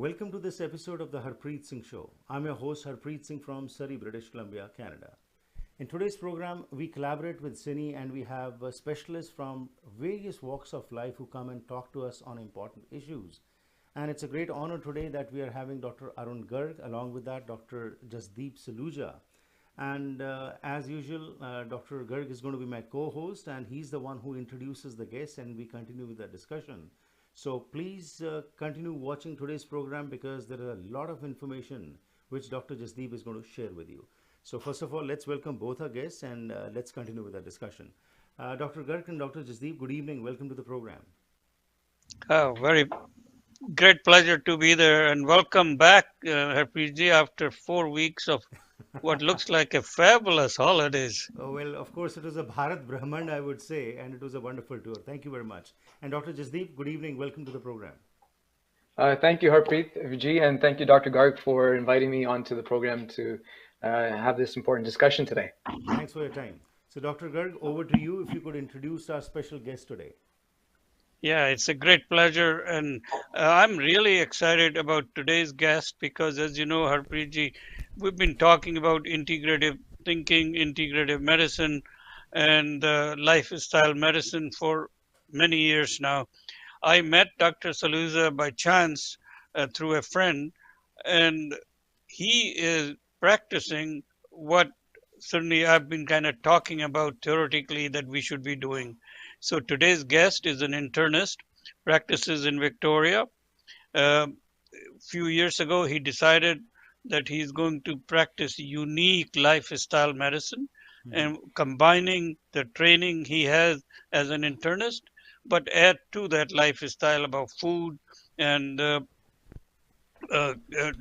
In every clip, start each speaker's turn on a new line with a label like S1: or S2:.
S1: Welcome to this episode of the Harpreet Singh Show. I'm your host Harpreet Singh from Surrey, British Columbia, Canada. In today's program, we collaborate with Cine and we have specialists from various walks of life who come and talk to us on important issues. And it's a great honor today that we are having Dr. Arun Garg, along with that, Dr. Jasdeep Saluja. And as usual, Dr. Garg is going to be my co-host, and he's the one who introduces the guests, and we continue with the discussion. So please continue watching today's program because there is a lot of information which Dr. Jasdeep is going to share with you. So first of all, let's welcome both our guests and let's continue with our discussion. Dr. Garg and Dr. Jasdeep, good evening. Welcome to the program.
S2: Very great pleasure to be there and welcome back, RPG, after 4 weeks of what looks like a fabulous holidays.
S1: Oh, well, of course, it was a Bharat Brahmand, I would say, and it was a wonderful tour. Thank you very much. And Dr. Jasdeep, good evening. Welcome to the program.
S3: Thank you, Harpreet Ji, and thank you, Dr. Garg, for inviting me onto the program to have this important discussion today.
S1: Thanks for your time. So, Dr. Garg, over to you if you could introduce our special guest today.
S2: Yeah, it's a great pleasure, and I'm really excited about today's guest because, as you know, Harpreet, we've been talking about integrative thinking, integrative medicine, and lifestyle medicine for many years now. I met Dr. Saluja by chance through a friend, and he is practicing what certainly I've been kind of talking about theoretically that we should be doing. So today's guest is an internist, practices in Victoria. A few years ago, he decided that he's going to practice unique lifestyle medicine and combining the training he has as an internist, but add to that lifestyle about food and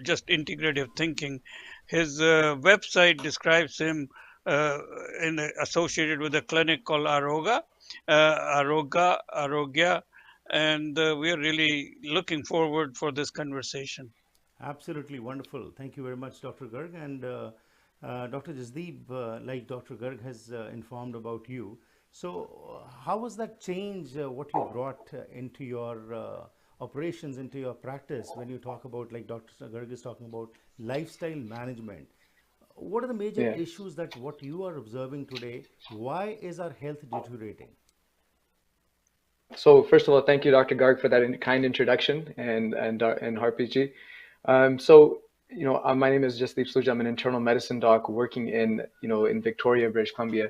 S2: just integrative thinking. His website describes him associated with a clinic called Arogya, and we are really looking forward for this conversation.
S1: Absolutely wonderful. Thank you very much, Dr. Garg. And Dr. Jasdeep, like Dr. Garg has informed about you. So, how was that change, what you brought into your operations, into your practice when you talk about, like Dr. Garg is talking about, lifestyle management? What are the major
S3: Yeah.
S1: issues that what you are observing today? Why is our health deteriorating?
S3: So first of all, thank you, Dr. Garg, for that kind introduction, and Harpreet Ji. My name is Jasdeep Saluja. I'm an internal medicine doc working in Victoria, British Columbia.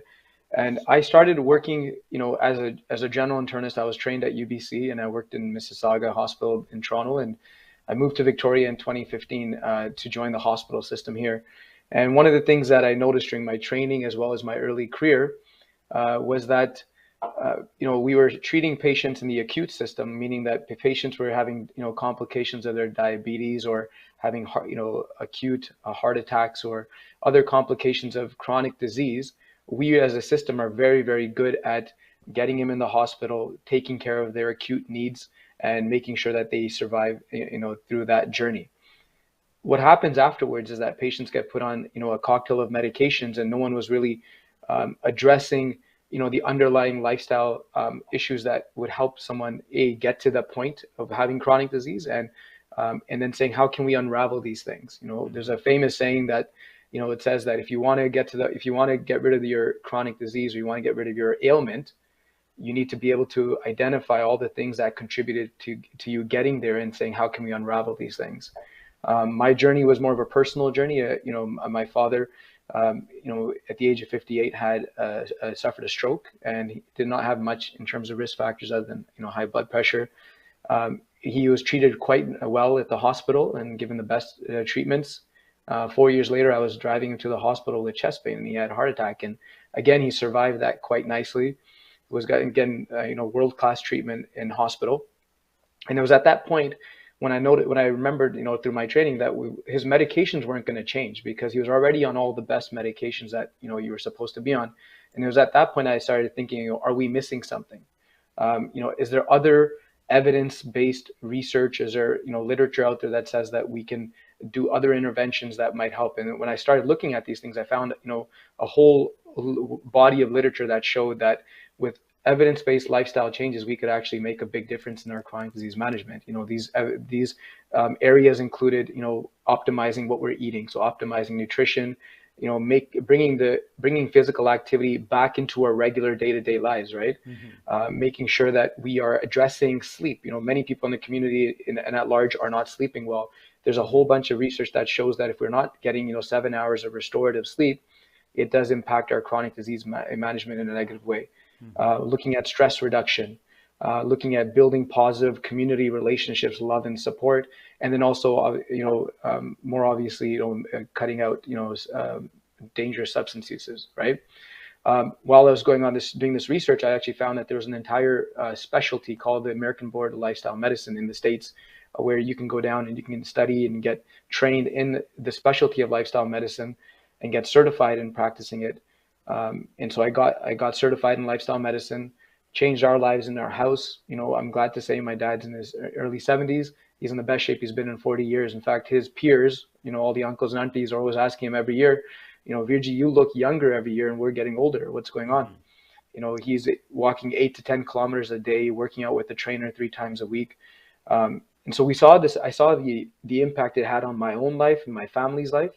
S3: And I started working, as a general internist. I was trained at UBC, and I worked in Mississauga Hospital in Toronto. And I moved to Victoria in 2015 to join the hospital system here. And one of the things that I noticed during my training, as well as my early career, was that we were treating patients in the acute system, meaning that the patients were having complications of their diabetes or having acute heart attacks or other complications of chronic disease. We as a system are very, very good at getting them in the hospital, taking care of their acute needs, and making sure that they survive, through that journey. What happens afterwards is that patients get put on, a cocktail of medications, and no one was really addressing, the underlying lifestyle issues that would help someone get to the point of having chronic disease, and then saying, how can we unravel these things? There's a famous saying that it says that if you want to get rid of your chronic disease, or you want to get rid of your ailment, you need to be able to identify all the things that contributed to you getting there, and saying, how can we unravel these things? My journey was more of a personal journey. My father, at the age of 58, had suffered a stroke, and he did not have much in terms of risk factors other than high blood pressure. He was treated quite well at the hospital and given the best treatments. 4 years later, I was driving him to the hospital with chest pain, and he had a heart attack. And again, he survived that quite nicely. Was getting world-class treatment in hospital. And it was at that point when I remembered, through my training, that his medications weren't going to change, because he was already on all the best medications that you were supposed to be on. And it was at that point I started thinking, are we missing something? Is there other evidence-based research? Is there literature out there that says that we can do other interventions that might help? And when I started looking at these things, I found a whole body of literature that showed that with evidence-based lifestyle changes, we could actually make a big difference in our chronic disease management. These areas included, optimizing what we're eating, so optimizing nutrition, bringing physical activity back into our regular day-to-day lives, right? Making sure that we are addressing sleep. Many people in the community and at large are not sleeping well. There's a whole bunch of research that shows that if we're not getting 7 hours of restorative sleep, it does impact our chronic disease management in a negative way. Looking at stress reduction, looking at building positive community relationships, love and support, and then also, more obviously, cutting out, dangerous substance uses, right? While I was doing this research, I actually found that there was an entire specialty called the American Board of Lifestyle Medicine in the States, where you can go down and you can study and get trained in the specialty of lifestyle medicine and get certified in practicing it. And so I got certified in lifestyle medicine, changed our lives in our house. I'm glad to say my dad's in his early 70s. He's in the best shape he's been in 40 years. In fact, his peers, all the uncles and aunties are always asking him every year, Virji, you look younger every year and we're getting older. What's going on? He's walking 8 to 10 kilometers a day, working out with a trainer 3 times a week. And so I saw the impact it had on my own life and my family's life.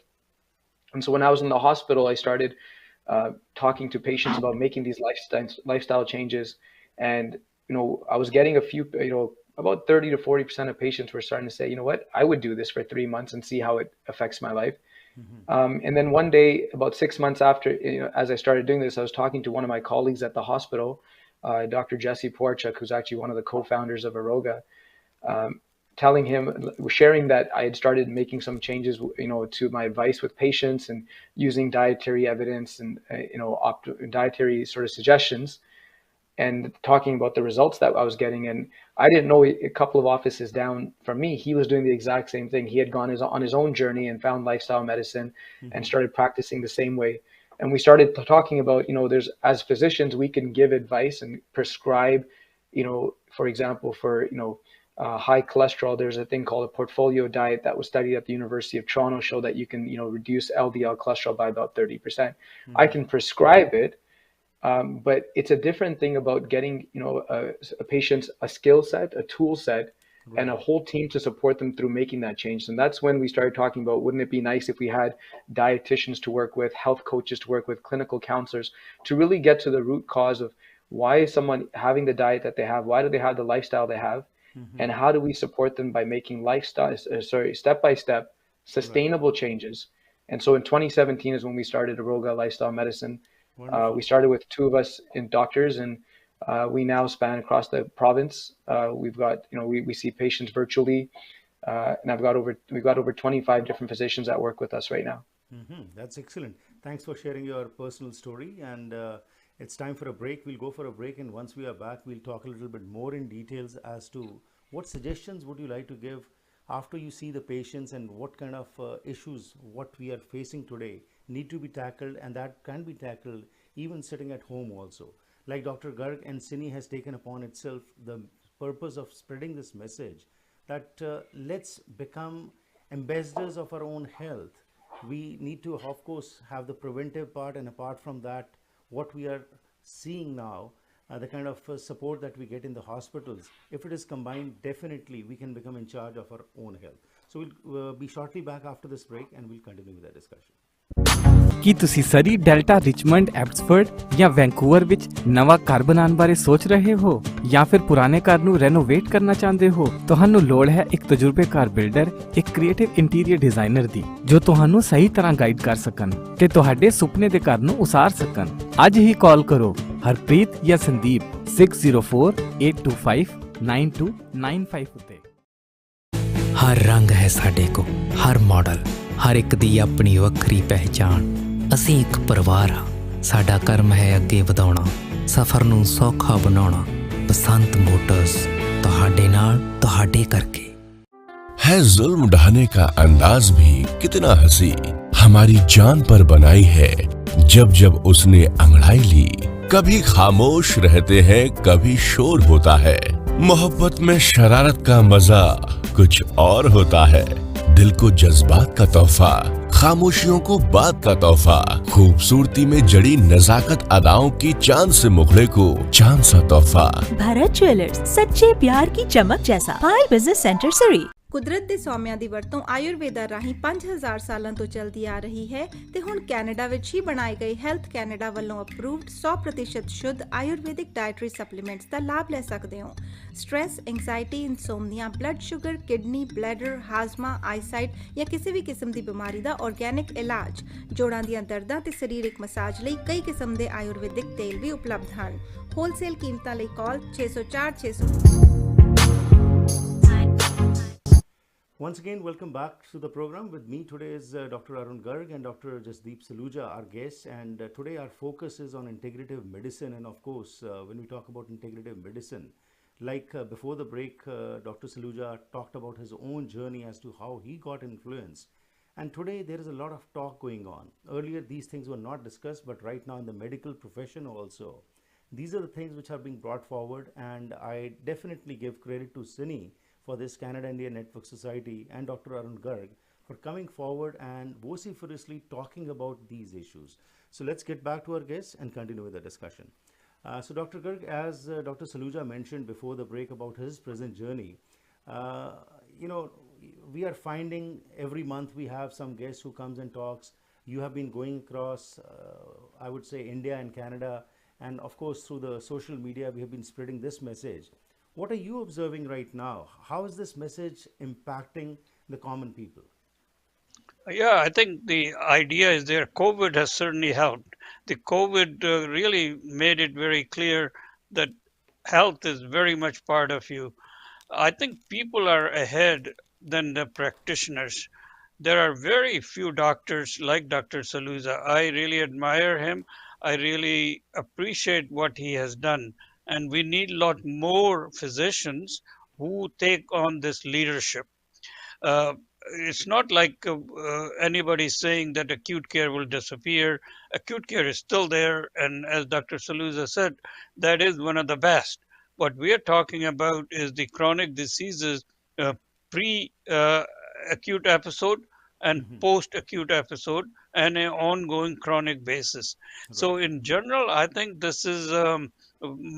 S3: And so when I was in the hospital, I started talking to patients about making these lifestyle changes. And, I was getting a few, about 30 to 40% of patients were starting to say, you know what, I would do this for 3 months and see how it affects my life. And then one day, about 6 months after, as I started doing this, I was talking to one of my colleagues at the hospital, Dr. Jasdeep, who's actually one of the co-founders of Aroga, sharing that I had started making some changes, to my advice with patients and using dietary evidence and, dietary sort of suggestions, and talking about the results that I was getting. And I didn't know a couple of offices down from me, he was doing the exact same thing. He had gone on his own journey and found lifestyle medicine and started practicing the same way. And we started talking about, as physicians, we can give advice and prescribe, for example, for, high cholesterol, there's a thing called a portfolio diet that was studied at the University of Toronto, show that you can, reduce LDL cholesterol by about 30%. I can prescribe it, but it's a different thing about getting, a patient's a skill set, a tool set, and a whole team to support them through making that change. And that's when we started talking about, wouldn't it be nice if we had dietitians to work with, health coaches to work with, clinical counselors, to really get to the root cause of why is someone having the diet that they have? Why do they have the lifestyle they have? And how do we support them by making step-by-step, sustainable changes? And so in 2017 is when we started Aroga Lifestyle Medicine. We started with 2 of us in doctors, and we now span across the province. We've got, we see patients virtually, and we've got over 25 different physicians that work with us right now.
S1: That's excellent. Thanks for sharing your personal story. And it's time for a break. We'll go for a break, and once we are back, we'll talk a little bit more in details as to what suggestions would you like to give after you see the patients, and what kind of issues, what we are facing today, need to be tackled, and that can be tackled even sitting at home also. Like Dr. Garg and Cine has taken upon itself the purpose of spreading this message that let's become ambassadors of our own health. We need to, of course, have the preventive part, and apart from that, what we are seeing now, the kind of support that we get in the hospitals, if it is combined, definitely we can become in charge of our own health. So we'll be shortly back after this break, and we'll continue with our discussion.
S4: ਕੀ ਤੁਸੀਂ ਸਰੀ, delta, Richmond, Abbotsford ਜਾਂ Vancouver ਵਿੱਚ ਨਵਾਂ ਘਰ ਬਣਾਉਣ ਬਾਰੇ ਸੋਚ ਰਹੇ ਹੋ, ਜਾਂ ਫਿਰ ਪੁਰਾਣੇ ਘਰ ਨੂੰ ਰੈਨੋਵੇਟ ਕਰਨਾ ਚਾਹੁੰਦੇ ਹੋ? ਤੁਹਾਨੂੰ ਲੋੜ ਹੈ ਇੱਕ ਤਜਰਬੇਕਾਰ ਬਿਲਡਰ, ਇੱਕ ਕ੍ਰੀਏਟਿਵ ਇੰਟੀਰੀਅਰ ਡਿਜ਼ਾਈਨਰ ਦੀ, ਜੋ ਤੁਹਾਨੂੰ ਸਹੀ ਤਰ੍ਹਾਂ ਗਾਈਡ ਕਰ ਸਕਣ ਤੇ ਤੁਹਾਡੇ ਸੁਪਨੇ ਦੇ ਘਰ ਨੂੰ ਉਸਾਰ ਸਕਣ। ਅੱਜ ਹੀ ਕਾਲ ਕਰੋ ਹਰਪ੍ਰੀਤ ਜਾਂ ਸੰਦੀਪ 6048259295 ਉੱਤੇ।
S5: ਹਰ ਰੰਗ ਹੈ ਸਾਡੇ ਕੋਲ, ਹਰ ਮਾਡਲ, ਹਰ ਇੱਕ ਦੀ ਆਪਣੀ ਵੱਖਰੀ ਪਹਿਚਾਣ। ਅਸੀਂ ਇੱਕ ਪਰਿਵਾਰ ਹਾਂ, ਸਾਡਾ ਕਰਮ ਹੈ ਅੱਗੇ ਵਧਾਉਣਾ, ਸਫ਼ਰ ਨੂੰ ਸੌਖਾ ਬਣਾਉਣਾ। ਬਸੰਤ मोटर्स ਤੁਹਾਡੇ ਨਾਲ, ਤੁਹਾਡੇ करके।
S6: है जुल्म ढाने का अंदाज भी कितना हंसी, हमारी जान पर बनाई है जब जब उसने अंगड़ाई ली। कभी खामोश रहते हैं, कभी शोर होता है, मोहब्बत में शरारत का मजा कुछ और होता है। दिल को जज्बात का तोहफा खामोशियों को बात का तोहफा, खूबसूरती में जड़ी नजाकत अदाओं की चांद से मुखड़े को चांद सा तोहफा।
S7: भारत ज्वेलर्स, सच्चे प्यार की चमक जैसा। पायल बिजनेस सेंटर सरी।
S8: ਕੁਦਰਤ ਦੇ ਸੌਮਿਆਂ ਦੀ ਵਰਤੋਂ ਆਯੁਰਵੇਦਾ ਰਾਹੀਂ 5000 ਸਾਲਾਂ ਤੋਂ ਚੱਲਦੀ ਆ ਰਹੀ ਹੈ ਤੇ ਹੁਣ ਕੈਨੇਡਾ ਵਿੱਚ ਹੀ ਬਣਾਏ ਗਏ ਹੈਲਥ ਕੈਨੇਡਾ ਵੱਲੋਂ ਅਪਰੂਵਡ 100% ਸ਼ੁੱਧ ਆਯੁਰਵੈਦਿਕ ਡਾਈਟਰੀ ਸਪਲੀਮੈਂਟਸ ਦਾ ਲਾਭ ਲੈ ਸਕਦੇ ਹੋ। Stress, anxiety, insomnia, blood sugar, kidney, bladder, ਹਾਜ਼ਮਾ, ਆਈਸਾਈਟ ਜਾਂ ਕਿਸੇ ਵੀ ਕਿਸਮ ਦੀ ਬਿਮਾਰੀ ਦਾ ਆਰਗੈਨਿਕ ਇਲਾਜ, ਜੋੜਾਂ ਦੀਆਂ ਦਰਦਾਂ ਤੇ ਸਰੀਰਕ ਮਸਾਜ ਲਈ ਕਈ ਕਿਸਮ ਦੇ ਆਯੁਰਵੈਦਿਕ ਤੇਲ ਵੀ ਉਪਲਬਧ ਹਨ। ਹੋਲਸੇਲ ਕੀਮਤਾਂ ਲਈ ਕਾਲ 604 600।
S1: Once again, welcome back to the program. With me today is Dr. Arun Garg and Dr. Jasdeep Saluja, our guests. And today our focus is on integrative medicine. And of course, when we talk about integrative medicine, like before the break, Dr. Saluja talked about his own journey as to how he got influenced. And today there is a lot of talk going on. Earlier, these things were not discussed, but right now in the medical profession also, these are the things which are being brought forward. And I definitely give credit to Cine for this Canada-India Network Society and Dr. Arun Garg for coming forward and vociferously talking about these issues. So let's get back to our guests and continue with the discussion. So Dr. Garg, as Dr. Saluja mentioned before the break about his present journey, we are finding every month we have some guest who comes and talks. You have been going across, I would say, India and Canada, and of course through the social media we have been spreading this message. What are you observing right now? How is this message impacting the common people?
S2: Yeah, I think the idea is there. COVID has certainly helped. The COVID really made it very clear that health is very much part of you. I think people are ahead than the practitioners. There are very few doctors like Dr. Saluja. I really admire him. I really appreciate what he has done. And we need a lot more physicians who take on this leadership. It's not like anybody saying that acute care will disappear. Acute care is still there, and as Dr. Saluja said, that is one of the best. What we are talking about is the chronic diseases pre-acute episode and post-acute episode and an ongoing chronic basis. Right. So in general, I think this is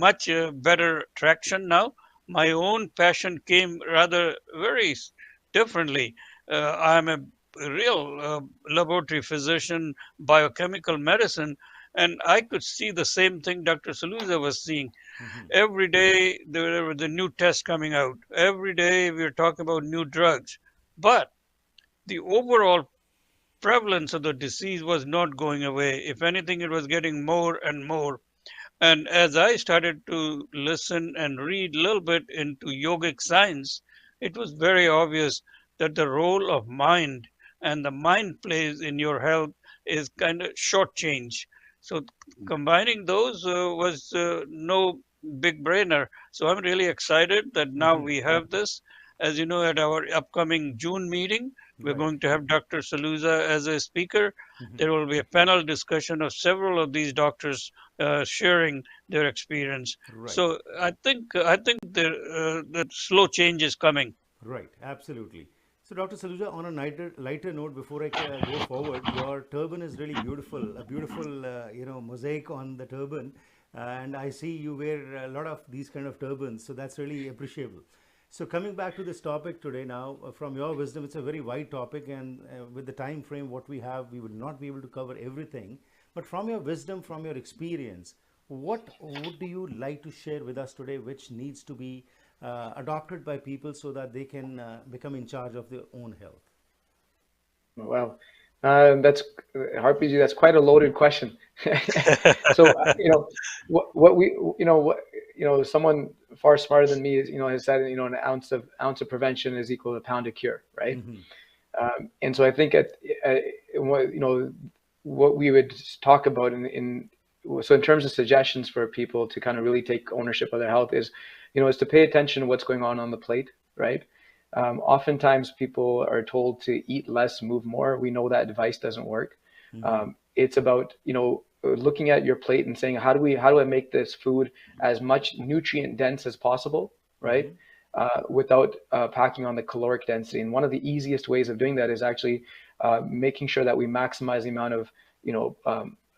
S2: much better traction now. My own passion came rather very differently. I'm a real laboratory physician, biochemical medicine, and I could see the same thing Dr. Saluja was seeing. Every day there were the new tests coming out. Every day we were talking about new drugs. But the overall prevalence of the disease was not going away. If anything, it was getting more and more. And as I started to listen and read a little bit into yogic science, it was very obvious that the role of mind and the mind plays in your health is kind of shortchanged. So combining those was no big brainer. So I'm really excited that now we have this. As you know, at our upcoming June meeting, we're going to have Dr. Saluja as a speaker. There will be a panel discussion of several of these doctors sharing their experience. Right. So I think that slow change is coming.
S1: Right, absolutely. So Dr. Saluja, on a lighter note, before I go forward, your turban is really beautiful, a beautiful mosaic on the turban, and I see you wear a lot of these kind of turbans, so that's really appreciable. So coming back to this topic today now, from your wisdom, it's a very wide topic, and with the time frame what we have, we would not be able to cover everything. But from your wisdom, from your experience, what would you like to share with us today which needs to be adopted by people so that they can become in charge of their own health?
S3: Wow. That's RPG. That's quite a loaded question. So someone far smarter than me has said an ounce of prevention is equal to a pound of cure, right? And so I think what we would talk about so in terms of suggestions for people to kind of really take ownership of their health is to pay attention to what's going on the plate, right? Oftentimes people are told to eat less, move more. We know that advice doesn't work. It's about, looking at your plate and saying, how do I make this food as much nutrient dense as possible, right? Without packing on the caloric density. And one of the easiest ways of doing that is actually making sure that we maximize the amount of,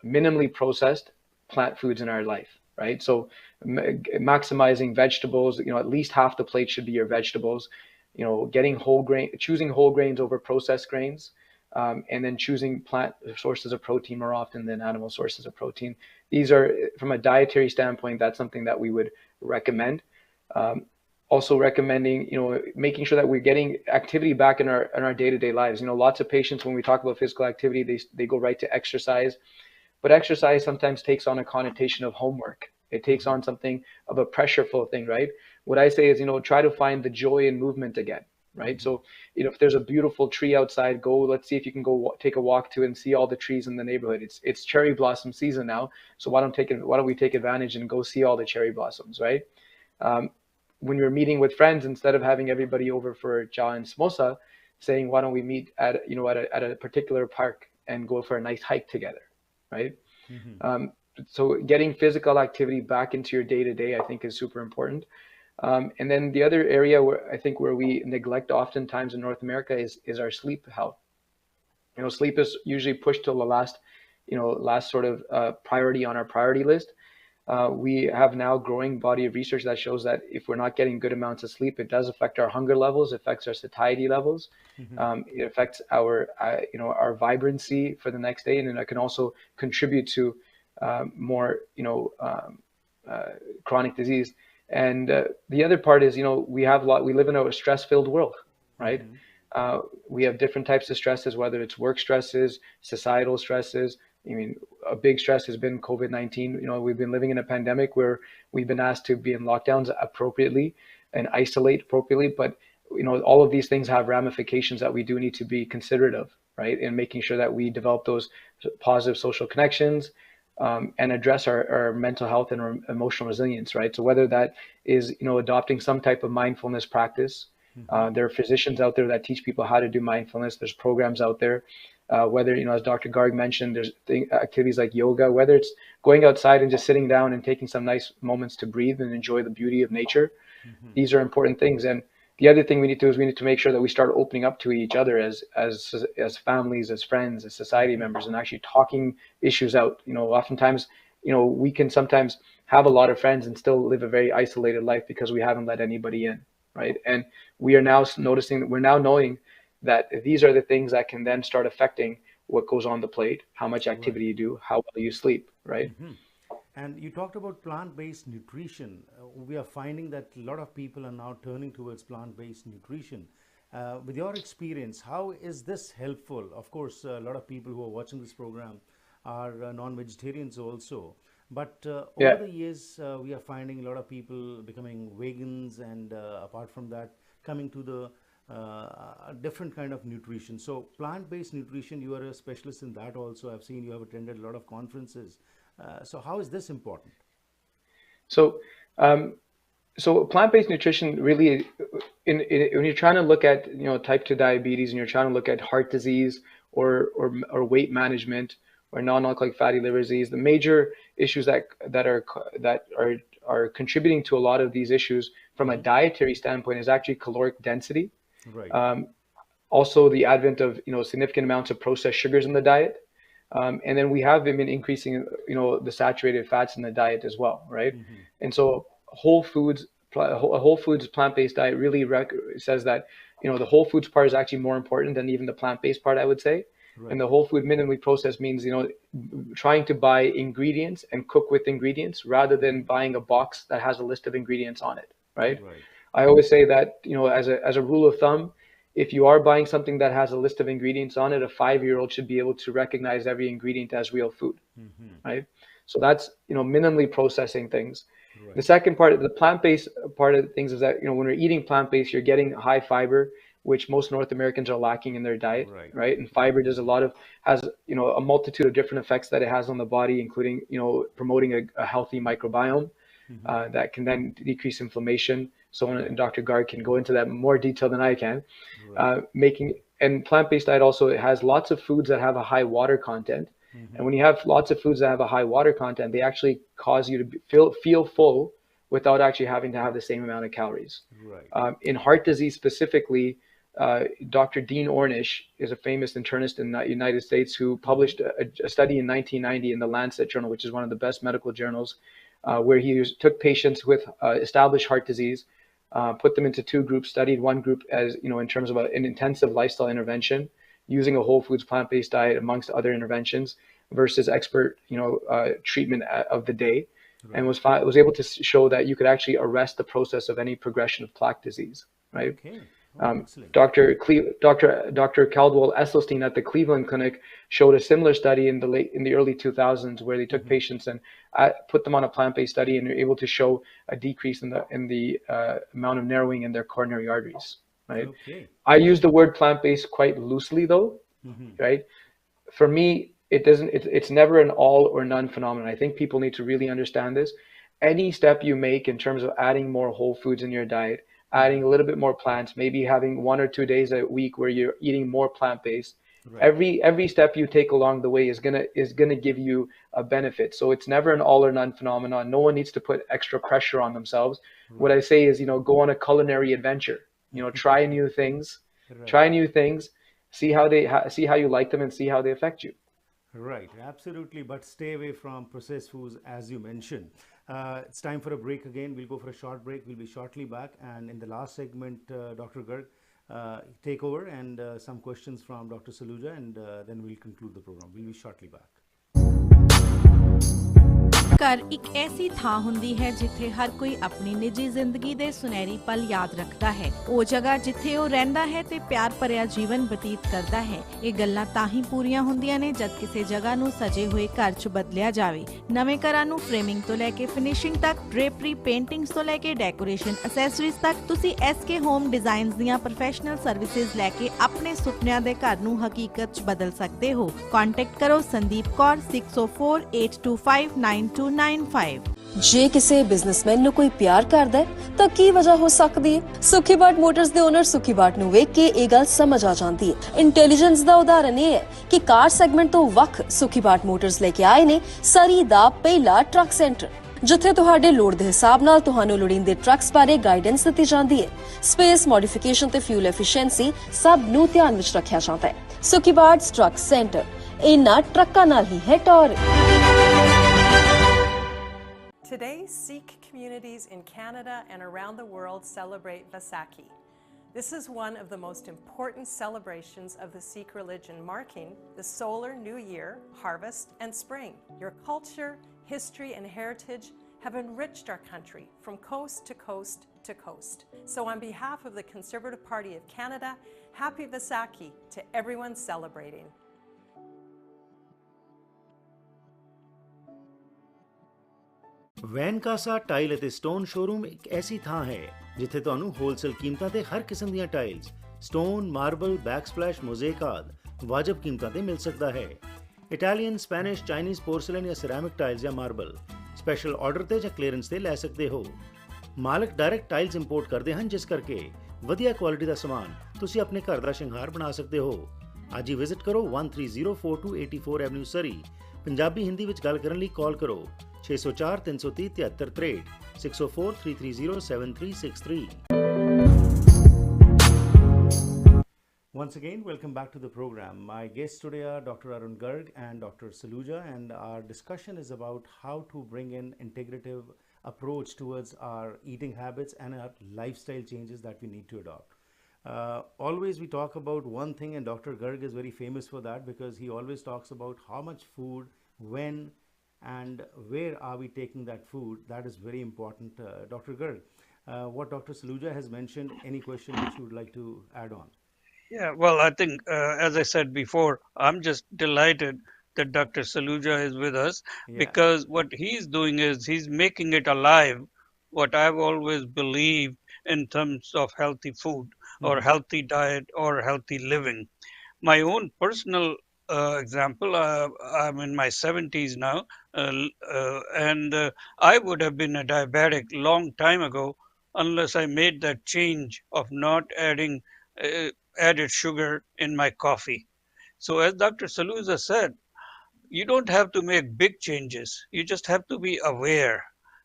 S3: minimally processed plant foods in our life, right? So maximizing vegetables, at least half the plate should be your vegetables, getting choosing whole grains over processed grains, and then choosing plant sources of protein more often than animal sources of protein. These are, from a dietary standpoint, that's something that we would recommend. Also recommending, making sure that we're getting activity back in our day-to-day lives. Lots of patients, when we talk about physical activity, they go right to exercise, but exercise sometimes takes on a connotation of homework. It takes on something of a pressureful thing, right? What I say is, try to find the joy in movement again, right? So, if there's a beautiful tree outside, let's see if you can go take a walk to it and see all the trees in the neighborhood. It's cherry blossom season now, so why don't we take advantage and go see all the cherry blossoms, right? When you're meeting with friends, instead of having everybody over for cha and samosa, saying, why don't we meet at a particular park and go for a nice hike together, right? So getting physical activity back into your day-to-day, I think, is super important. And then the other area where we neglect oftentimes in North America is our sleep health. Sleep is usually pushed to the last sort of priority on our priority list. We have now growing body of research that shows that if we're not getting good amounts of sleep, it does affect our hunger levels, affects our satiety levels, it affects our our vibrancy for the next day, and then it can also contribute to more chronic disease. And the other part is, we live in a stress-filled world, right? We have different types of stresses, whether it's work stresses, societal stresses. I mean, a big stress has been COVID-19. We've been living in a pandemic where we've been asked to be in lockdowns appropriately and isolate appropriately. But, all of these things have ramifications that we do need to be considerate of, right? And making sure that we develop those positive social connections, and address our mental health and our emotional resilience, right? So whether that is, adopting some type of mindfulness practice, there are physicians out there that teach people how to do mindfulness. There's programs out there. Whether, as Dr. Garg mentioned, there's activities like yoga, whether it's going outside and just sitting down and taking some nice moments to breathe and enjoy the beauty of nature. These are important things. And the other thing we need to do is we need to make sure that we start opening up to each other as families, as friends, as society members, and actually talking issues out. Oftentimes, we can sometimes have a lot of friends and still live a very isolated life because we haven't let anybody in, right? And we are now knowing that these are the things that can then start affecting what goes on the plate, how much activity you do, how well you sleep, right?
S1: And you talked about plant-based nutrition. We are finding that a lot of people are now turning towards plant-based nutrition. With your experience, how is this helpful? Of course, a lot of people who are watching this program are non-vegetarians also. But over the years, we are finding a lot of people becoming vegans, and apart from that, coming to the a different kind of nutrition. So plant-based nutrition, you are a specialist in that also. I've seen you have attended a lot of conferences. So how is this important?
S3: So plant-based nutrition really, when you're trying to look at type 2 diabetes, and you're trying to look at heart disease or weight management or non-alcoholic fatty liver disease, the major issues that are contributing to a lot of these issues from a dietary standpoint is actually caloric density. Right. Also the advent of significant amounts of processed sugars in the diet, and then we have been increasing the saturated fats in the diet as well, right? And so whole foods plant-based diet really says that the whole foods part is actually more important than even the plant-based part, I would say. Right. And the whole food minimally processed means trying to buy ingredients and cook with ingredients rather than buying a box that has a list of ingredients on it, right? I always say that, as a rule of thumb, if you are buying something that has a list of ingredients on it, a 5-year-old should be able to recognize every ingredient as real food, right? So that's, minimally processing things. Right. The second part, the plant-based part of things is that, when we're eating plant-based, you're getting high fiber, which most North Americans are lacking in their diet, right? And fiber has a multitude of different effects that it has on the body, including, promoting a healthy microbiome that can then decrease inflammation. So, and Dr. Garg can go into that in more detail than I can. And plant-based diet also, it has lots of foods that have a high water content. And when you have lots of foods that have a high water content, they actually cause you to feel full without actually having to have the same amount of calories. In heart disease specifically, Dr. Dean Ornish is a famous internist in the United States who published a study in 1990 in the Lancet Journal, which is one of the best medical journals, where he took patients with established heart disease, put them into two groups, studied one group as, in terms of an intensive lifestyle intervention, using a whole foods plant-based diet amongst other interventions, versus expert, treatment of the day, and was able to show that you could actually arrest the process of any progression of plaque disease, right?
S1: Okay.
S3: Dr. Caldwell Esselstyn at the Cleveland Clinic showed a similar study in the early 2000s, where they took patients and put them on a plant-based study, and they're able to show a decrease in the amount of narrowing in their coronary arteries. Right.
S1: Okay.
S3: I use the word plant-based quite loosely, though. Right. For me, it's never an all or none phenomenon. I think people need to really understand this. Any step you make in terms of adding more whole foods in your diet, adding a little bit more plants, maybe having 1 or 2 days a week where you're eating more plant-based, every step you take along the way is gonna give you a benefit. So it's never an all or none phenomenon. No one needs to put extra pressure on themselves. What I say is, go on a culinary adventure. Try new things, see how you like them, and see how they affect you.
S1: Right, absolutely, but stay away from processed foods, as you mentioned. It's time for a break again. We'll go for a short break. We'll be shortly back. And in the last segment, Dr. Garg, take over, and some questions from Dr. Saluja, and then we'll conclude the program. We'll be shortly back.
S7: ਘਰ ਇੱਕ ਐਸੀ ਥਾਂ ਹੁੰਦੀ ਹੈ ਜਿੱਥੇ ਹਰ ਕੋਈ ਆਪਣੀ ਨਿੱਜੀ ਜ਼ਿੰਦਗੀ ਦੇ ਸੁਨਹਿਰੀ ਪਲ ਯਾਦ ਰੱਖਦਾ ਹੈ। ਉਹ ਜਗ੍ਹਾ ਜਿੱਥੇ ਉਹ ਰਹਿੰਦਾ ਹੈ ਤੇ ਪਿਆਰ ਭਰਿਆ ਜੀਵਨ ਬਤੀਤ ਕਰਦਾ ਹੈ। ਇਹ ਗੱਲਾਂ ਤਾਂ ਹੀ ਪੂਰੀਆਂ ਹੁੰਦੀਆਂ ਨੇ ਜਦ ਕਿਸੇ ਜਗ੍ਹਾ ਨੂੰ ਸਜੇ ਹੋਏ ਘਰ 'ਚ ਬਦਲਿਆ ਜਾਵੇ। ਨਵੇਂ ਘਰਾਂ ਨੂੰ ਫਰੇਮਿੰਗ ਤੋਂ ਲੈ ਕੇ ਫਿਨਿਸ਼ਿੰਗ ਤੱਕ, ਡ੍ਰੇਪਰੀ, ਪੇਂਟਿੰਗਸ ਤੋਂ ਲੈ ਕੇ ਡੈਕੋਰੇਸ਼ਨ ਐਸੈਸਰੀਜ਼ ਤੱਕ, ਤੁਸੀਂ SK ਹੋਮ ਡਿਜ਼ਾਈਨਸ ਦੀਆਂ ਪ੍ਰੋਫੈਸ਼ਨਲ ਸਰਵਿਸਿਜ਼ ਲੈ ਕੇ ਆਪਣੇ ਸੁਪਨਿਆਂ ਦੇ ਘਰ ਨੂੰ ਹਕੀਕਤ 'ਚ ਬਦਲ ਸਕਦੇ ਹੋ। ਕੰਟੈਕਟ ਕਰੋ ਸੰਦੀਪ ਕੌਰ 6048259295।
S9: ਜੇ ਕਿਸੇ ਬਿਜ਼ਨਸਮੈਨ ਨੂੰ ਕੋਈ ਪਿਆਰ ਕਰਦਾ ਹੈ ਤਾਂ ਕੀ ਵਜ੍ਹਾ ਹੋ ਸਕਦੀ ਹੈ। ਸੁਖੀ ਬਾਟ ਮੋਟਰਸ ਦੇ ਓਨਰ ਸੁਖੀ ਬਾਟ ਨੂੰ ਵੇਖ ਕੇ ਇਹ ਗੱਲ ਸਮਝ ਆ ਜਾਂਦੀ ਹੈ। ਇੰਟੈਲੀਜੈਂਸ ਦਾ ਉਦਾਹਰਨ ਇਹ ਹੈ ਕਿ ਕਾਰ ਸੈਗਮੈਂਟ ਤੋਂ ਵੱਖ ਸੁਖੀ ਬਾਟ ਮੋਟਰਸ ਲੈ ਕੇ ਆਏ ਨੇ ਸਰੀ ਦਾ ਪਹਿਲਾ ਟਰੱਕ ਸੈਂਟਰ, ਜਿੱਥੇ ਤੁਹਾਡੇ ਲੋੜ ਦੇ ਹਿਸਾਬ ਨਾਲ ਤੁਹਾਨੂੰ ਲੋੜੀਂਦੇ ਟਰੱਕਸ ਬਾਰੇ ਗਾਈਡੈਂਸ ਦਿੱਤੀ ਜਾਂਦੀ ਹੈ। ਸਪੇਸ, ਮੋਡੀਫਿਕੇਸ਼ਨ ਤੇ ਫਿਊਲ ਐਫੀਸ਼ੀਐਂਸੀ ਸਭ ਨੂੰ ਧਿਆਨ ਵਿੱਚ ਰੱਖਿਆ ਜਾਂਦਾ ਹੈ। ਸੁਖੀ ਬਾਟ ਟਰੱਕ ਸੈਂਟਰ ਇਹਨਾਂ ਟਰੱਕਾਂ ਨਾਲ ਹੀ ਹੈ ਟੌਰ।
S10: Today, Sikh communities in Canada and around the world celebrate Vaisakhi. This is one of the most important celebrations of the Sikh religion, marking the solar new year, harvest, and spring. Your culture, history, and heritage have enriched our country from coast to coast to coast. So on behalf of the Conservative Party of Canada, happy Vaisakhi to everyone celebrating.
S1: ਵੈਨਕਾਸਾ tile ਅਤੇ stone showroom ਇੱਕ ਐਸੀ ਥਾਂ ਹੈ ਜਿੱਥੇ ਤੁਹਾਨੂੰ wholesale ਕੀਮਤਾਂ ਤੇ ਹਰ ਕਿਸਮ ਦੀਆਂ ਟਾਈਲਸ, ਸਟੋਨ, ਮਾਰਬਲ, ਬੈਕਸਪਲੈਸ਼, ਮੋਜ਼ੇਕ ਆਦਿ ਵਾਜਬ ਕੀਮਤਾਂ ਤੇ ਮਿਲ ਸਕਦਾ ਹੈ। ਇਟਾਲੀਅਨ, ਸਪੈਨਿਸ਼, ਚਾਈਨੀਜ਼ ਪੋਰਸਲਨ ਜਾਂ ਸਿਰੈਮਿਕ ਟਾਈਲਸ ਜਾਂ ਮਾਰਬਲ ਸਪੈਸ਼ਲ ਆਰਡਰ ਤੇ ਜਾਂ ਕਲੀਅਰੈਂਸ ਤੇ ਲੈ ਸਕਦੇ ਹੋ। ਮਾਲਕ ਡਾਇਰੈਕਟ ਟਾਈਲਸ ਇੰਪੋਰਟ ਕਰਦੇ ਹਨ, ਜਿਸ ਕਰਕੇ ਵਧੀਆ ਕੁਆਲਿਟੀ ਦਾ ਸਮਾਨ ਤੁਸੀਂ ਆਪਣੇ ਘਰ ਦਾ ਸ਼ਿੰਗਾਰ ਬਣਾ ਸਕਦੇ ਹੋ। ਅੱਜ ਹੀ ਵਿਜ਼ਿਟ ਕਰੋ 1304 84 ਐਵਨਿਊ ਸਰੀ। ਪੰਜਾਬੀ ਹਿੰਦੀ ਵਿੱਚ ਗੱਲ ਕਰਨ ਲਈ ਕਾਲ ਕਰੋ 604 330 7363 604 330 7363। Once again, welcome back to the program. My guests today are Dr. Arun Garg and Dr. Saluja, and our discussion is about how to bring in integrative approach towards our eating habits and our lifestyle changes that we need to adopt. Always we talk about one thing, and Dr. Garg is very famous for that because he always talks about how much food, when, and where are we taking that food. That is very important. Dr. Garg, what Dr. Saluja has mentioned, any question which you would like to add on?
S2: Yeah, well, I think, as I said before, I'm just delighted that Dr. Saluja is with us, because what he's doing is he's making it alive, what I've always believed in terms of healthy food or healthy diet or healthy living. My own personal example, I'm in my 70s now, and I would have been a diabetic long time ago unless I made that change of not adding added sugar in my coffee. So as Dr. Saluja said, you don't have to make big changes. You just have to be aware.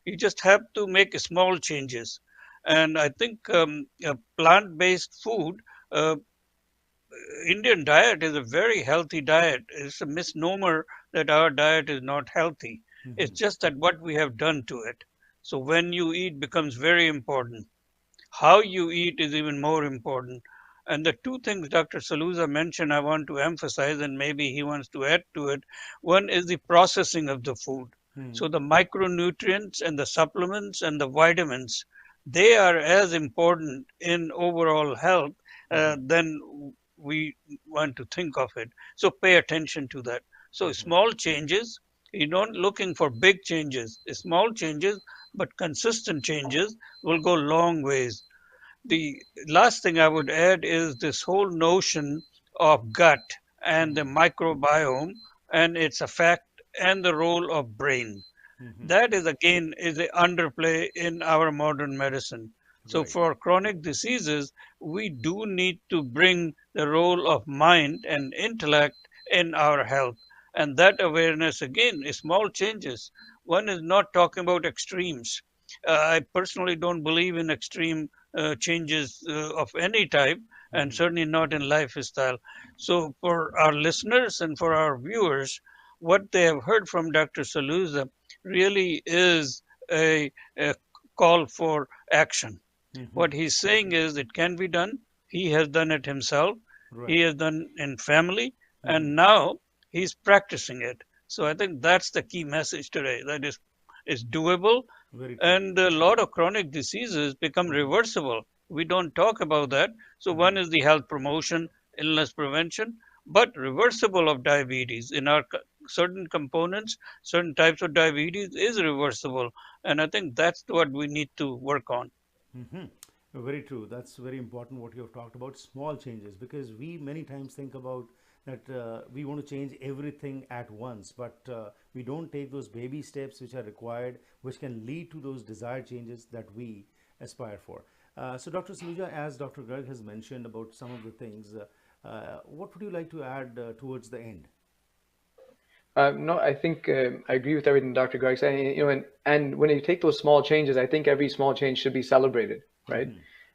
S2: You just have to make small changes. And I think plant-based food uh, Indian diet is a very healthy diet. It's a misnomer that our diet is not healthy. It's just that what we have done to it. So when you eat becomes very important. How you eat is even more important. And the two things Dr. Saluja mentioned, I want to emphasize, and maybe he wants to add to it. One is the processing of the food. So the micronutrients and the supplements and the vitamins, they are as important in overall health than we want to think of it. So pay attention to that. So small changes, you're not looking for big changes. Small changes, but consistent changes will go long ways. The last thing I would add is this whole notion of gut and the microbiome and its effect and the role of brain. That is again is a underplay in our modern medicine. So for chronic diseases, we do need to bring the role of mind and intellect in our health. And that awareness again is small changes. One is not talking about extremes. I personally don't believe in extreme changes of any type, and certainly not in lifestyle. So for our listeners and for our viewers, what they have heard from Dr. Saluja really is a call for action. What he's saying is it can be done. He has done it himself. He has done in family, and now he's practicing it. So I think that's the key message today. That is, it's doable, and a lot of chronic diseases become reversible. We don't talk about that. So one is the health promotion, illness prevention, but reversible of diabetes in our certain components, certain types of diabetes is reversible, and I think that's what we need to work on.
S1: Very true. That's very important what you have talked about, small changes, because we many times think about that we want to change everything at once, but we don't take those baby steps which are required, which can lead to those desired changes that we aspire for. So Dr. Saluja, as Dr. Garg has mentioned about some of the things, what would you like to add towards the end?
S3: No, I think I agree with everything Dr. Garg said. You know, and when you take those small changes, I think every small change should be celebrated, right?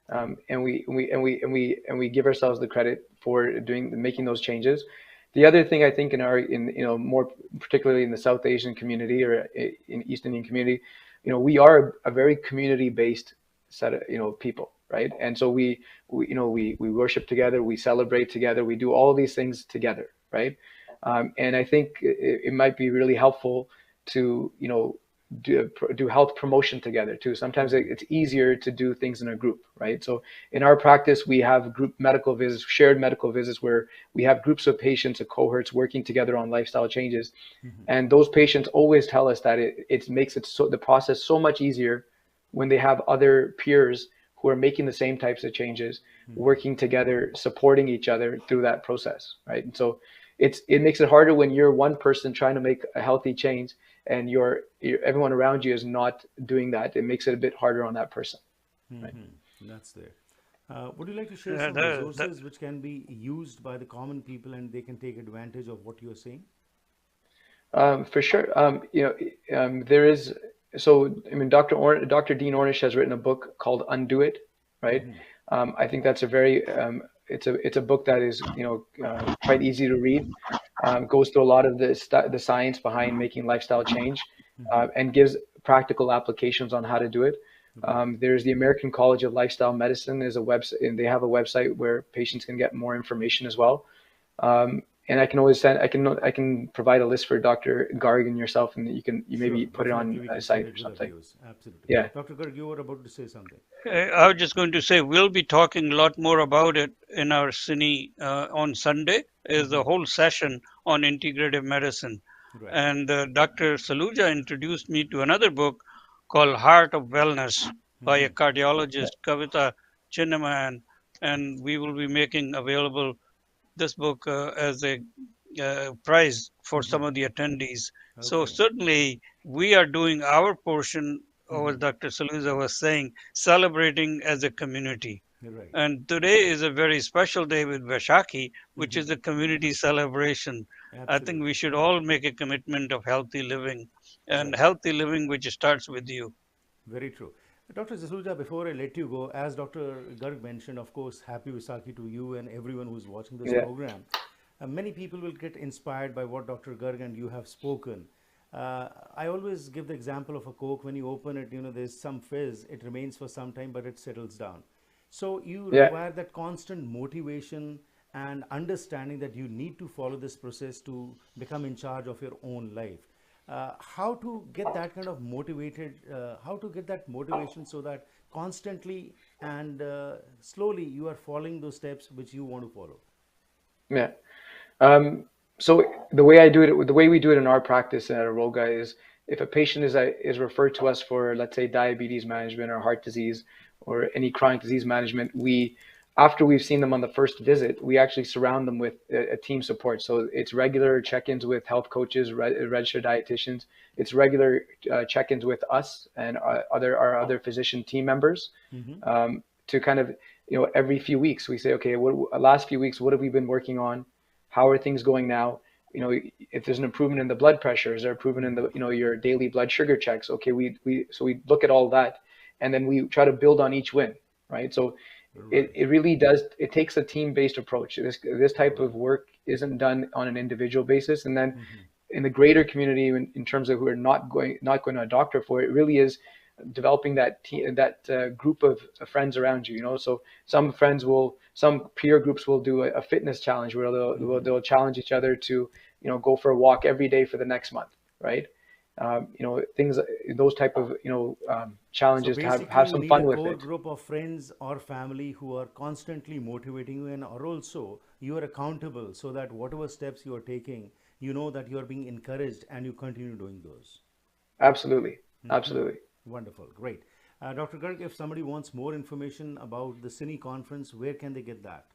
S3: And we give ourselves the credit for making those changes. The other thing I think more particularly in the South Asian community or in East Indian community, we are a very community-based set of people, right? And so we worship together, we celebrate together, we do all these things together, right? And I think it might be really helpful to do health promotion together too. Sometimes it's easier to do things in a group, right? So in our practice, we have group medical visits, shared medical visits, where we have groups of patients, of cohorts working together on lifestyle changes. And those patients always tell us that it makes the process so much easier when they have other peers who are making the same types of changes, working together, supporting each other through that process, right? And so it makes it harder when you're one person trying to make a healthy change and everyone around you is not doing that. It makes it a bit harder on that person. Right?
S1: That's there. Would you like to share some resources which can be used by the common people and they can take advantage of what you're saying?
S3: For sure. There is. So I mean, Dr. Dean Ornish has written a book called Undo It, right? I think that's a very it's a book that is quite easy to read. Goes through a lot of the science behind making lifestyle change, and gives practical applications on how to do it. There's the American College of Lifestyle Medicine is a website, and they have a website where patients can get more information as well. And I can always I can provide a list for Dr. Garg and yourself, and you maybe put it on a site or something.
S1: Absolutely.
S3: Yeah.
S1: Dr. Garg, you were about to say something.
S2: I was just going to say we'll be talking a lot more about it in our cine on Sunday. Is the whole session on integrative medicine, and Dr. Saluja introduced me to another book called Heart of Wellness by a cardiologist, Kavita Chinnamayan, and we will be making available this book as a prize for some of the attendees. So certainly we are doing our portion, or as Dr. Saluja was saying, celebrating as a community. And today is a very special day with Vaishakhi, which is a community celebration. I think we should all make a commitment of healthy living, and healthy living which starts with you.
S1: Very true. Dr. Saluja, before I let you go, as Dr. Garg mentioned, of course, happy Vaisakhi to you and everyone who's watching this program. Many people will get inspired by what Dr. Garg and you have spoken. I always give the example of a Coke. When you open it, there's some fizz. It remains for some time, but it settles down. So you require that constant motivation and understanding that you need to follow this process to become in charge of your own life. How to get that kind of how to get that motivation so that constantly and slowly you are following those steps which you want to follow?
S3: Yeah. So the way we do it in our practice at Aroga is, if a patient is referred to us for, let's say, diabetes management or heart disease or any chronic disease management, after we've seen them on the first visit, we actually surround them with a team support. So it's regular check-ins with health coaches, registered dietitians. It's regular check-ins with us and our other physician team members, to kind of, every few weeks we say, okay, last few weeks, what have we been working on? How are things going now? If there's an improvement in the blood pressure, is there improvement in the, your daily blood sugar checks? Okay, so we look at all that, and then we try to build on each win, right? So it really does, it takes a team-based approach. This type of work isn't done on an individual basis. And then in the greater community, in terms of who are not going to a doctor for it, really is developing that group of friends around you. So some peer groups will do a fitness challenge where they'll challenge each other to go for a walk every day for the next month, right? Things, those type of challenges,
S1: so
S3: to have some fun with it.
S1: A core group of friends or family who are constantly motivating you, and are also you are accountable, so that whatever steps you are taking, that you are being encouraged and you continue doing those.
S3: Absolutely.
S1: Wonderful, great. Dr. Garg, if somebody wants more information about the Cine conference, where can they get that?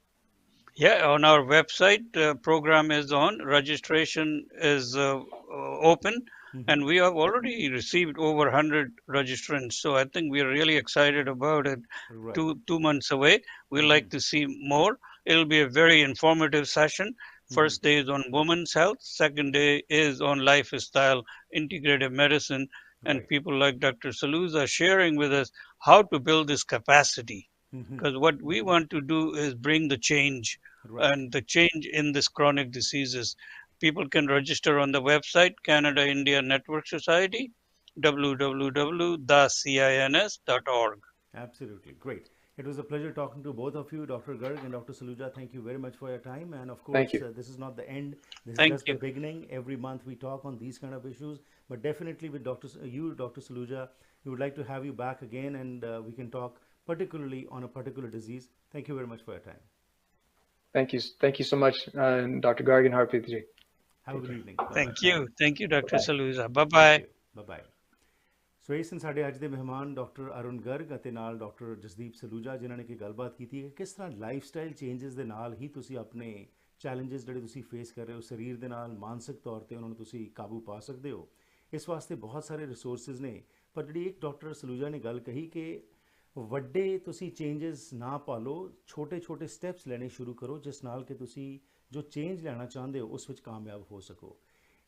S2: Yeah, on our website, program is on, registration is open, and we have already received over 100 registrants. So I think we are really excited about it.
S1: Right.
S2: Two months away. We'd like to see more. It'll be a very informative session. First day is on women's health. Second day is on lifestyle, integrative medicine, and people like Dr. Saluja sharing with us how to build this capacity. Because what we want to do is bring the change, and the change in this chronic diseases. People can register on the website, Canada India Network Society, www.thecins.org.
S1: Absolutely, great. It was a pleasure talking to both of you, Dr. Garg and Dr. Saluja. Thank you very much for your time. And of course, this is not the end. This is just the beginning. Every month we talk on these kind of issues. But definitely with Dr. Saluja, we would like to have you back again, and we can talk particularly on a particular disease. Thank you very much for your time.
S3: Thank you so much, Dr. Garg and Harpreet ji.
S1: Have a good evening.
S2: Thank you, Dr. Saluja. Bye-bye.
S1: Bye-bye. ਸੋ ਇਹ ਸਨ ਸਾਡੇ ਅੱਜ ਦੇ ਮਹਿਮਾਨ doctor Arun Garg ਅਤੇ ਨਾਲ doctor Jasdeep Saluja, ਜਿਨ੍ਹਾਂ ਨੇ ਕਿ ਗੱਲਬਾਤ ਕੀਤੀ ਹੈ ਕਿਸ ਤਰ੍ਹਾਂ ਲਾਈਫ ਸਟਾਈਲ ਚੇਂਜਸ ਦੇ ਨਾਲ ਹੀ ਤੁਸੀਂ ਆਪਣੇ ਚੈਲੰਜਸ ਜਿਹੜੇ ਤੁਸੀਂ ਫੇਸ ਕਰ ਰਹੇ ਹੋ ਸਰੀਰ ਦੇ ਨਾਲ ਮਾਨਸਿਕ ਤੌਰ ਤੇ ਉਹਨਾਂ ਨੂੰ ਤੁਸੀਂ ਕਾਬੂ ਪਾ ਸਕਦੇ ਹੋ। ਇਸ ਵਾਸਤੇ ਬਹੁਤ ਸਾਰੇ ਰਿਸੋਰਸਿਸ ਨੇ, ਪਰ ਜਿਹੜੀ ਇੱਕ ਡਾਕਟਰ ਸਲੂਜਾ ਨੇ ਗੱਲ ਕਹੀ ਕਿ ਵੱਡੇ ਤੁਸੀਂ ਚੇਂਜਸ ਨਾ ਪਾਲੋ, ਛੋਟੇ ਸਟੈਪਸ ਲੈਣੇ ਸ਼ੁਰੂ ਕਰੋ ਜਿਸ ਨਾਲ ਕਿ ਤੁਸੀਂ ਜੋ ਚੇਂਜ ਲੈਣਾ ਚਾਹੁੰਦੇ ਹੋ ਉਸ ਵਿੱਚ ਕਾਮਯਾਬ ਹੋ ਸਕੋ।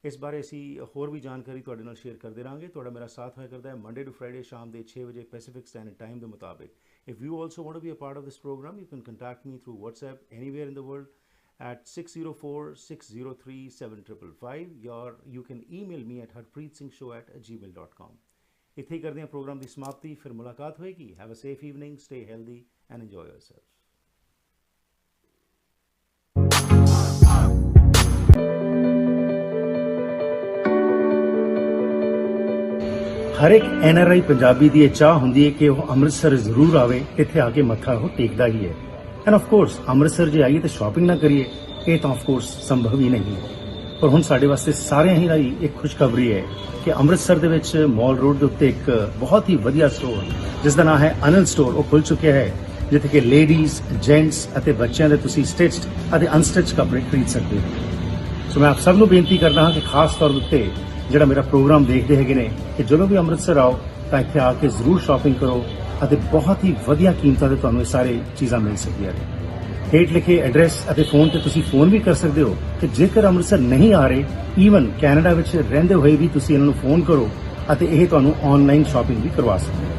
S1: ਇਸ ਬਾਰੇ ਅਸੀਂ ਹੋਰ ਵੀ ਜਾਣਕਾਰੀ ਤੁਹਾਡੇ ਨਾਲ ਸ਼ੇਅਰ ਕਰਦੇ ਰਹਾਂਗੇ। ਤੁਹਾਡਾ ਮੇਰਾ ਸਾਥ ਹੋਇਆ ਕਰਦਾ ਹੈ ਮੰਡੇ ਟੂ ਫਰਾਈਡੇ ਸ਼ਾਮ ਦੇ 6 ਵਜੇ ਪੈਸੀਫਿਕ ਸਟੈਂਡਰਡ ਟਾਈਮ ਦੇ ਮੁਤਾਬਿਕ। If you also want to be a part of this programme, you can contact me through WhatsApp anywhere in the world at 604-603-7555, or you can email me at harpreetsingh@gmail.com। ਇੱਥੇ ਹੀ ਕਰਦੇ ਹਾਂ programme ਦੀ ਸਮਾਪਤੀ, ਫਿਰ ਮੁਲਾਕਾਤ ਹੋਏਗੀ। Have a safe evening, stay healthy and enjoy yourself। ਹਰ ਇੱਕ NRI Punjabi ਦੀ ਇਹ ਚਾਹ ਹੁੰਦੀ ਹੈ ਕਿ ਉਹ ਅੰਮ੍ਰਿਤਸਰ ਜ਼ਰੂਰ ਆਵੇ, ਇੱਥੇ ਆ ਕੇ ਮੱਥਾ ਉਹ ਟੇਕਦਾ ਹੀ ਹੈ। ਐਂਡ ਆਫ ਕੋਰਸ ਅੰਮ੍ਰਿਤਸਰ ਜੇ ਆਈਏ ਤਾਂ ਸ਼ਾਪਿੰਗ ਨਾ ਕਰੀਏ, ਇਹ ਤਾਂ ਆਫ ਕੋਰਸ ਸੰਭਵ ਹੀ ਨਹੀਂ ਹੈ। ਪਰ ਹੁਣ ਸਾਡੇ ਵਾਸਤੇ ਸਾਰਿਆਂ ਹੀ ਲਈ ਇੱਕ ਖੁਸ਼ਖਬਰੀ ਹੈ ਕਿ ਅੰਮ੍ਰਿਤਸਰ ਦੇ ਵਿੱਚ ਮਾਲ ਰੋਡ ਦੇ ਉੱਤੇ ਇੱਕ ਬਹੁਤ ਹੀ ਵਧੀਆ ਸਟੋਰ ਜਿਸ ਦਾ ਨਾਮ ਹੈ ਅਨਿਲ ਸਟੋਰ, ਉਹ ਖੁੱਲ੍ਹ ਚੁੱਕਿਆ ਹੈ, ਜਿੱਥੇ ਕਿ ਲੇਡੀਜ਼, ਜੈਂਟਸ ਅਤੇ ਬੱਚਿਆਂ ਦੇ ਤੁਸੀਂ ਸਟਿਚਡ ਅਤੇ ਅਨਸਟਿਚ ਕੱਪੜੇ ਖਰੀਦ ਸਕਦੇ ਹੋ। ਸੋ ਮੈਂ ਆਪ ਸਭ ਨੂੰ ਬੇਨਤੀ ਕਰਦਾ ਹਾਂ ਕਿ ਖਾਸ ਤੌਰ ਉੱਤੇ ਜਿਹੜਾ ਮੇਰਾ ਪ੍ਰੋਗਰਾਮ ਦੇਖਦੇ ਹੈਗੇ ਨੇ ਕਿ ਜਦੋਂ ਵੀ ਅੰਮ੍ਰਿਤਸਰ ਆਓ ਤਾਂ ਇੱਥੇ ਆ ਕੇ ਜ਼ਰੂਰ ਸ਼ਾਪਿੰਗ ਕਰੋ ਅਤੇ ਬਹੁਤ ਹੀ ਵਧੀਆ ਕੀਮਤਾਂ ਤੇ ਤੁਹਾਨੂੰ ਇਹ ਸਾਰੇ ਚੀਜ਼ਾਂ ਮਿਲ ਸਕਦੀਆਂ ਨੇ। ਹੇਠ ਲਿਖੇ ਐਡਰੈਸ ਅਤੇ ਫੋਨ ਤੇ ਤੁਸੀਂ ਫੋਨ ਵੀ ਕਰ ਸਕਦੇ ਹੋ ਕਿ ਜੇਕਰ ਅੰਮ੍ਰਿਤਸਰ ਨਹੀਂ ਆ ਰਹੇ, ਈਵਨ ਕੈਨੇਡਾ ਵਿੱਚ ਰਹਿੰਦੇ ਹੋਏ ਵੀ ਤੁਸੀਂ ਇਹਨਾਂ ਨੂੰ ਫੋਨ ਕਰੋ ਅਤੇ ਇਹ ਤੁਹਾਨੂੰ ਆਨਲਾਈਨ ਸ਼ਾਪਿੰਗ ਵੀ ਕਰਵਾ ਸਕਦੇ ਹੋ।